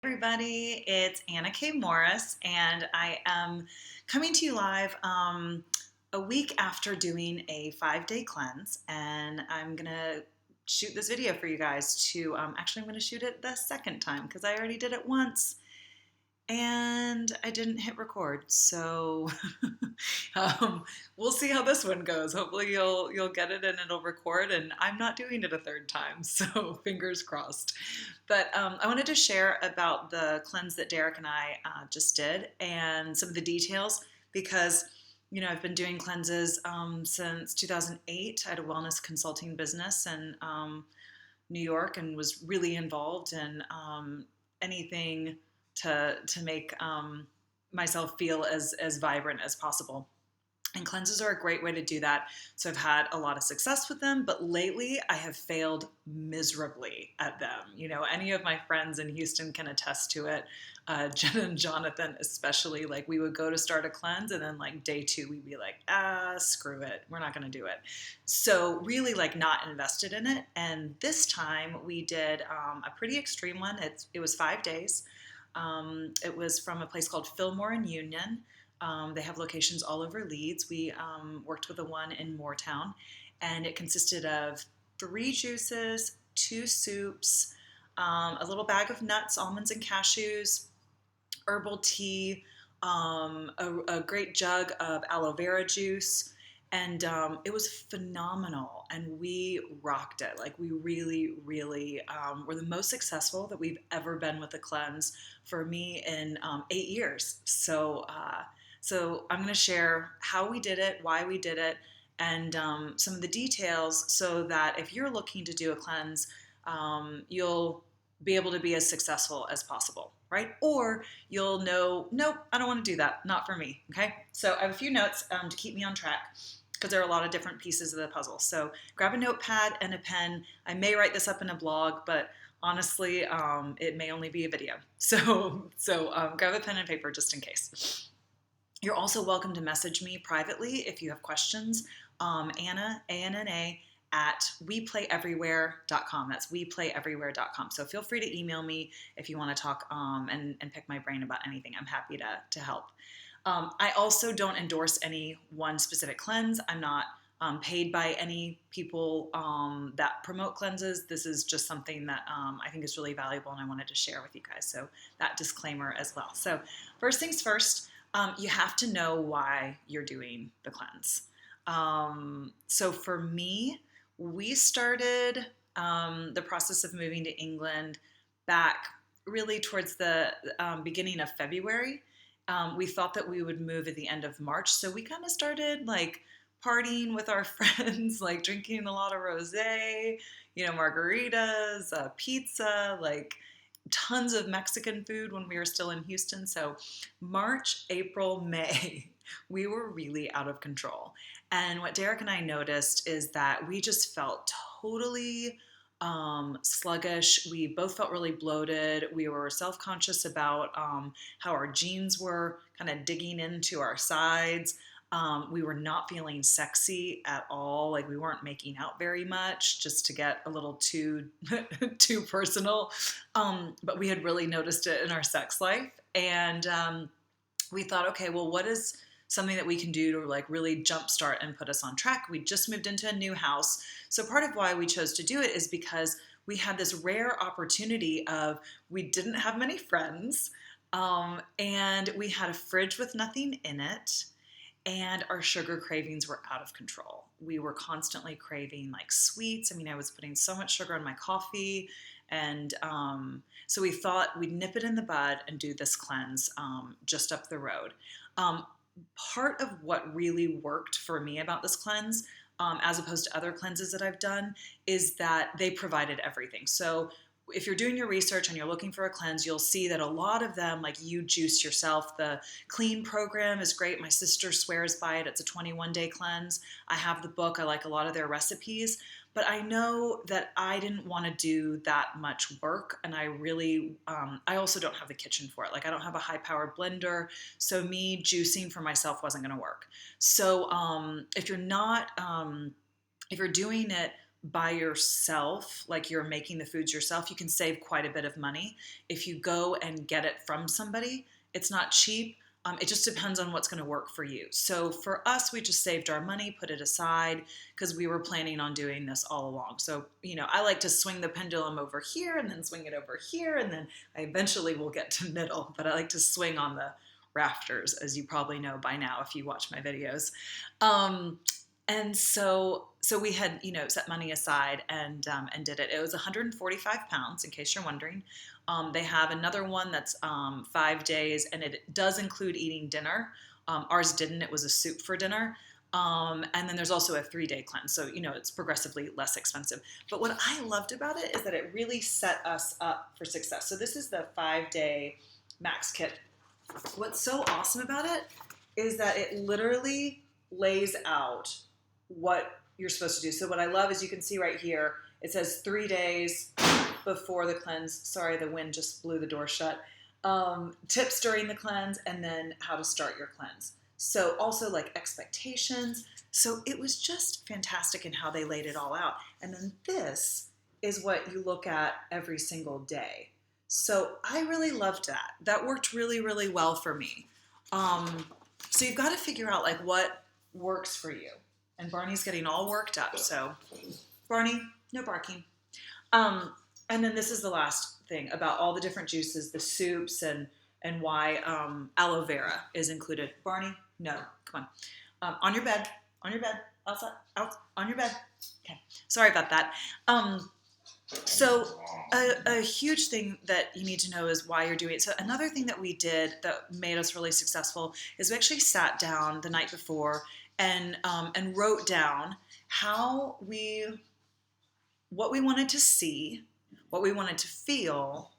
Everybody, it's Anna K. Morris, and I am coming to you live a week after doing a 5-day cleanse. And I'm gonna shoot this video for you guys to actually, I'm gonna shoot it the second time because I already did it once and I didn't hit record. So we'll see how this one goes. Hopefully you'll get it and it'll record. And I'm not doing it a third time, so fingers crossed. But I wanted to share about the cleanse that Derek and I just did and some of the details because I've been doing cleanses since 2008. I had a wellness consulting business in New York and was really involved in anything to make myself feel as vibrant as possible. And cleanses are a great way to do that. So I've had a lot of success with them, but lately I have failed miserably at them. Any of my friends in Houston can attest to it. Jen and Jonathan, especially, like we would go to start a cleanse and then like day 2, we'd be like, screw it. We're not going to do it. So really like not invested in it. And this time we did a pretty extreme one. It was 5 days. It was from a place called Fillmore in Union. They have locations all over Leeds. We worked with the one in Moortown, and it consisted of 3 juices, 2 soups, a little bag of nuts, almonds and cashews, herbal tea, a great jug of aloe vera juice, and it was phenomenal. And we rocked it. Like we really, really were the most successful that we've ever been with a cleanse for me in 8 years. So I'm going to share how we did it, why we did it, and some of the details so that if you're looking to do a cleanse, you'll be able to be as successful as possible, right? Or you'll know, nope, I don't want to do that. Not for me, okay? So I have a few notes to keep me on track because there are a lot of different pieces of the puzzle. So grab a notepad and a pen. I may write this up in a blog, but honestly, it may only be a video. So grab a pen and paper just in case. You're also welcome to message me privately if you have questions. Anna, A-N-N-A, at weplayeverywhere.com. That's weplayeverywhere.com. So feel free to email me if you want to talk and pick my brain about anything. I'm happy to help. I also don't endorse any one specific cleanse. I'm not paid by any people that promote cleanses. This is just something that I think is really valuable and I wanted to share with you guys. So that disclaimer as well. So first things first, you have to know why you're doing the cleanse. So for me, we started the process of moving to England back really towards the beginning of February. We thought that we would move at the end of March. So we kind of started like partying with our friends, like drinking a lot of rosé, margaritas, pizza, like tons of Mexican food when we were still in Houston. So March, April, May, we were really out of control. And what Derek and I noticed is that we just felt totally sluggish. We both felt really bloated. We were self-conscious about how our jeans were kind of digging into our sides. We were not feeling sexy at all. Like we weren't making out very much, just to get a little too too personal. But we had really noticed it in our sex life, and we thought, okay, well, what is something that we can do to like really jumpstart and put us on track? We just moved into a new house, so part of why we chose to do it is because we had this rare opportunity of we didn't have many friends, and we had a fridge with nothing in it. And our sugar cravings were out of control. We were constantly craving like sweets. I mean, I was putting so much sugar in my coffee. And so we thought we'd nip it in the bud and do this cleanse just up the road. Part of what really worked for me about this cleanse, as opposed to other cleanses that I've done, is that they provided everything. So if you're doing your research and you're looking for a cleanse, you'll see that a lot of them, like you juice yourself. The clean program is great. My sister swears by it. It's a 21-day cleanse. I have the book. I like a lot of their recipes. But I know that I didn't want to do that much work. And I really, I also don't have the kitchen for it. Like I don't have a high-powered blender. So me juicing for myself wasn't going to work. So if you're not, if you're doing it by yourself, like you're making the foods yourself, you can save quite a bit of money. If you go and get it from somebody, it's not cheap. It just depends on what's going to work for you. So for us, we just saved our money, put it aside because we were planning on doing this all along. So, I like to swing the pendulum over here and then swing it over here. And then I eventually will get to middle, but I like to swing on the rafters, as you probably know by now if you watch my videos. And so we had, set money aside and did it. It was 145 pounds, in case you're wondering. They have another one that's 5 days, and it does include eating dinner. Ours didn't. It was a soup for dinner. And then there's also a 3-day cleanse. So, it's progressively less expensive. But what I loved about it is that it really set us up for success. So this is the 5-day max kit. What's so awesome about it is that it literally lays out what you're supposed to do. So what I love is you can see right here, it says 3 days before the cleanse. Sorry, the wind just blew the door shut. Tips during the cleanse, and then how to start your cleanse. So also like expectations. So it was just fantastic in how they laid it all out. And then this is what you look at every single day. So I really loved that. That worked really, really well for me. So you've got to figure out like what works for you. And Barney's getting all worked up. So Barney, no barking. And then this is the last thing about all the different juices, the soups, and why aloe vera is included. Barney, no, come on. On your bed, outside, out, on your bed. Okay, sorry about that. So a huge thing that you need to know is why you're doing it. So another thing that we did that made us really successful is we actually sat down the night before and wrote down what we wanted to see, what we wanted to feel,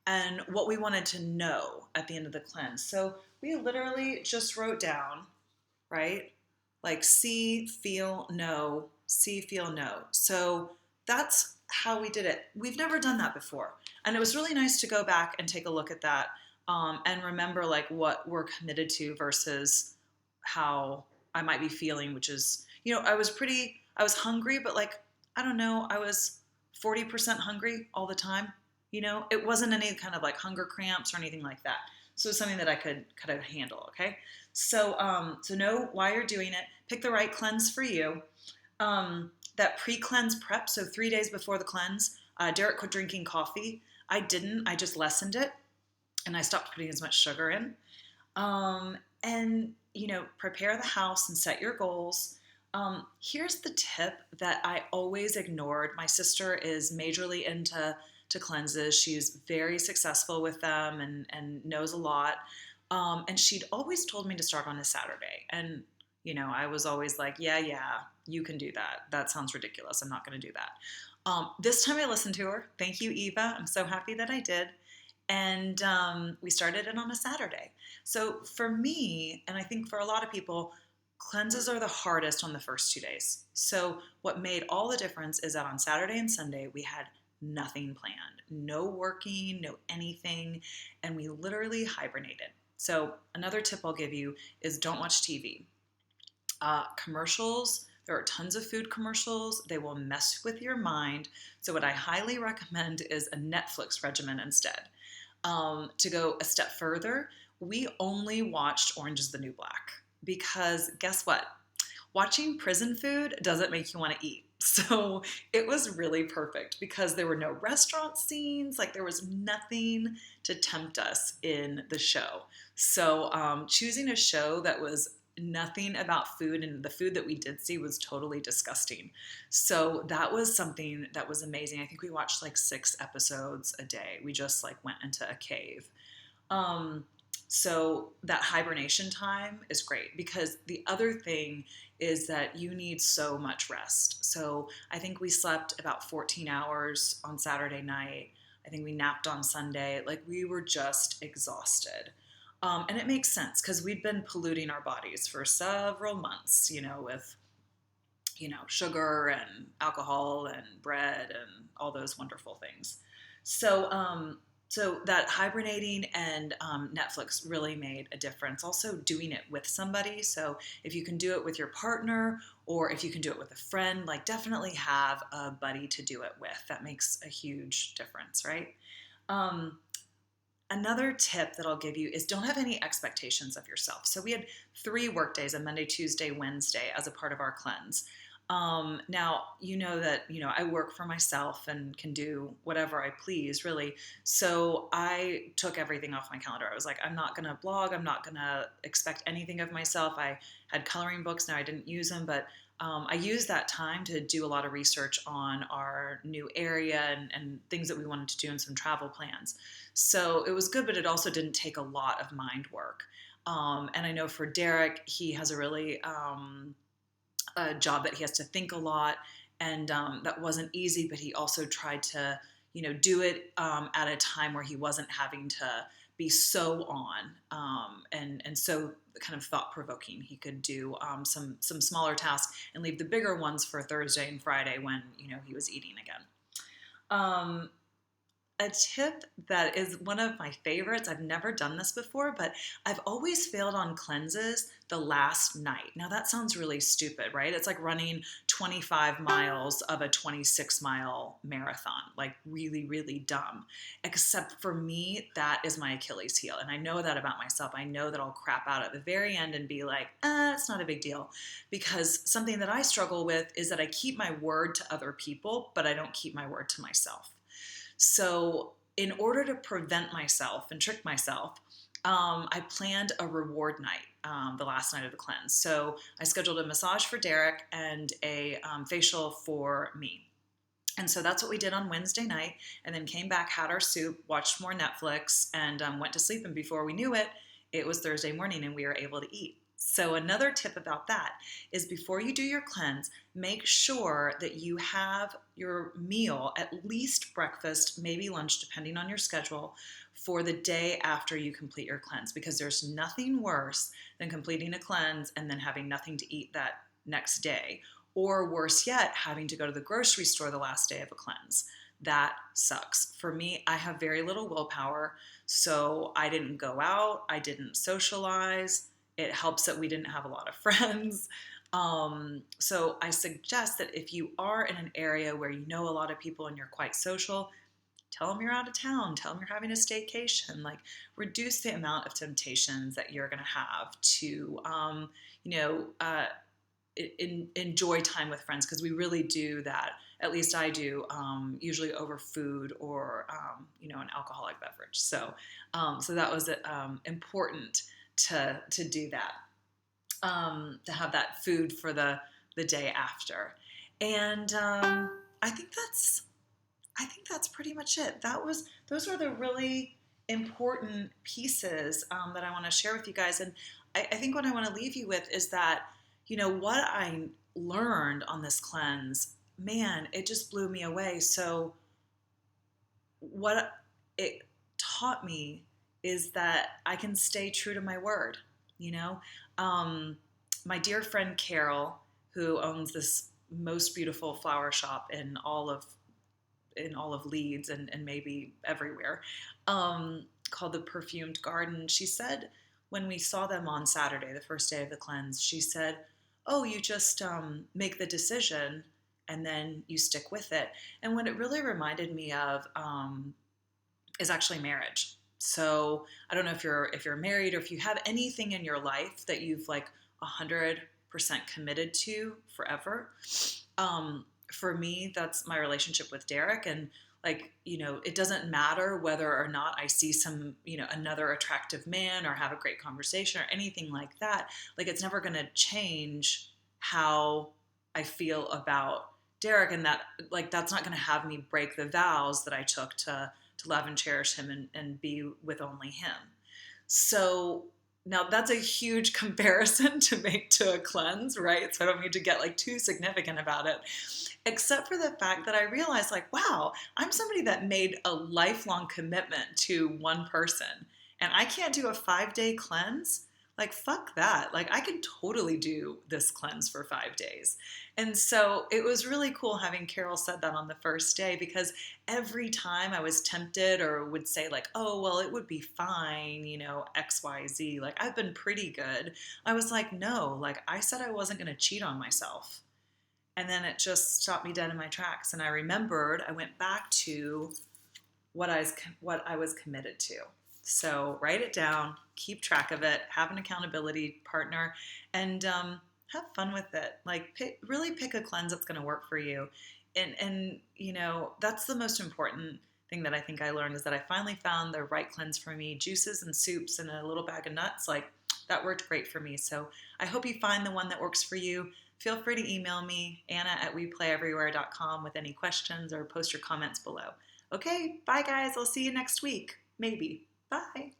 and what we wanted to know at the end of the cleanse. So we literally just wrote down, right? Like see, feel, know, see, feel, know. So that's how we did it. We've never done that before. And it was really nice to go back and take a look at that and remember like what we're committed to versus how I might be feeling, which is, I was hungry, but like, I don't know, I was 40% hungry all the time. It wasn't any kind of like hunger cramps or anything like that. So it's something that I could kind of handle. Okay. So know why you're doing it, pick the right cleanse for you. That pre-cleanse prep, so 3 days before the cleanse, Derek quit drinking coffee. I didn't. I just lessened it, and I stopped putting as much sugar in. And, prepare the house and set your goals. Here's the tip that I always ignored. My sister is majorly into cleanses. She's very successful with them and knows a lot. And she'd always told me to start on a Saturday. And I was always like, yeah, you can do that. That sounds ridiculous. I'm not going to do that. This time I listened to her. Thank you, Eva. I'm so happy that I did. And we started it on a Saturday. So for me, and I think for a lot of people, cleanses are the hardest on the first 2 days. So what made all the difference is that on Saturday and Sunday, we had nothing planned. No working, no anything. And we literally hibernated. So another tip I'll give you is don't watch TV. Commercials, there are tons of food commercials. They will mess with your mind. So what I highly recommend is a Netflix regimen instead. To go a step further, we only watched Orange is the New Black because guess what? Watching prison food doesn't make you want to eat. So it was really perfect because there were no restaurant scenes. Like there was nothing to tempt us in the show. So choosing a show that was nothing about food, and the food that we did see was totally disgusting. So that was something that was amazing. I think we watched like 6 episodes a day. We just like went into a cave. So that hibernation time is great because the other thing is that you need so much rest. So I think we slept about 14 hours on Saturday night. I think we napped on Sunday. Like we were just exhausted. And it makes sense because we'd been polluting our bodies for several months, with, sugar and alcohol and bread and all those wonderful things. So So that hibernating and Netflix really made a difference. Also, doing it with somebody. So if you can do it with your partner, or if you can do it with a friend, like definitely have a buddy to do it with. That makes a huge difference, right? Um, Another tip that I'll give you is don't have any expectations of yourself. So we had 3 work days, a Monday, Tuesday, Wednesday, as a part of our cleanse. Now, you know that, I work for myself and can do whatever I please, really. So I took everything off my calendar. I was like, I'm not going to blog. I'm not going to expect anything of myself. I had coloring books. Now I didn't use them, but I used that time to do a lot of research on our new area and things that we wanted to do and some travel plans. So it was good, but it also didn't take a lot of mind work. And I know for Derek, he has a really a job that he has to think a lot, and that wasn't easy. But he also tried to, do it at a time where he wasn't having to be so on and so kind of thought provoking. He could do some smaller tasks and leave the bigger ones for Thursday and Friday when he was eating again. Um, a tip that is one of my favorites. I've never done this before, but I've always failed on cleanses the last night. Now that sounds really stupid, right? It's like running 25 miles of a 26-mile marathon, like really, really dumb. Except for me, that is my Achilles heel. And I know that about myself. I know that I'll crap out at the very end and be like, it's not a big deal. Because something that I struggle with is that I keep my word to other people, but I don't keep my word to myself. So, in order to prevent myself and trick myself, I planned a reward night the last night of the cleanse. So, I scheduled a massage for Derek and a facial for me. And so that's what we did on Wednesday night, and then came back, had our soup, watched more Netflix, and went to sleep. And before we knew it, it was Thursday morning and we were able to eat. So another tip about that is before you do your cleanse, make sure that you have your meal, at least breakfast, maybe lunch, depending on your schedule, for the day after you complete your cleanse, because there's nothing worse than completing a cleanse and then having nothing to eat that next day. Or worse yet, having to go to the grocery store the last day of a cleanse. That sucks. For me, I have very little willpower, so I didn't go out, I didn't socialize. It helps that we didn't have a lot of friends. So I suggest that if you are in an area where you know a lot of people and you're quite social, tell them you're out of town, tell them you're having a staycation. Like, reduce the amount of temptations that you're going to have to, enjoy time with friends, because we really do that. At least I do, usually over food or an alcoholic beverage. So that was important to do that, to have that food for the day after. And I think that's pretty much it. Those are the really important pieces that I want to share with you guys. And I think what I want to leave you with is that, what I learned on this cleanse, man, it just blew me away. So what it taught me is that I can stay true to my word. My dear friend Carol, who owns this most beautiful flower shop in all of Leeds and maybe everywhere, called the Perfumed Garden. She said when we saw them on Saturday, the first day of the cleanse, she said, "Oh, you just make the decision and then you stick with it." And what it really reminded me of is actually marriage. So I don't know if you're married or if you have anything in your life that you've like 100% committed to forever. For me, that's my relationship with Derek. And it doesn't matter whether or not I see some, another attractive man or have a great conversation or anything like that. Like, it's never going to change how I feel about Derek, and that's not going to have me break the vows that I took to love and cherish him and be with only him. So now that's a huge comparison to make to a cleanse, right? So I don't mean to get too significant about it, except for the fact that I realized wow, I'm somebody that made a lifelong commitment to one person, and I can't do a 5-day cleanse. Like, fuck that. Like, I could totally do this cleanse for 5 days. And so it was really cool having Carol said that on the first day, because every time I was tempted or would say, like, oh, well, it would be fine, XYZ, like, I've been pretty good. I was like, no, like, I said I wasn't going to cheat on myself. And then it just stopped me dead in my tracks. And I remembered, I went back to what I was committed to. So write it down, keep track of it, have an accountability partner, and have fun with it. Like, really pick a cleanse that's going to work for you. And that's the most important thing that I think I learned, is that I finally found the right cleanse for me. Juices and soups and a little bag of nuts, like, that worked great for me. So I hope you find the one that works for you. Feel free to email me, Anna@WePlayEverywhere.com, with any questions, or post your comments below. Okay, bye guys. I'll see you next week. Maybe. Bye.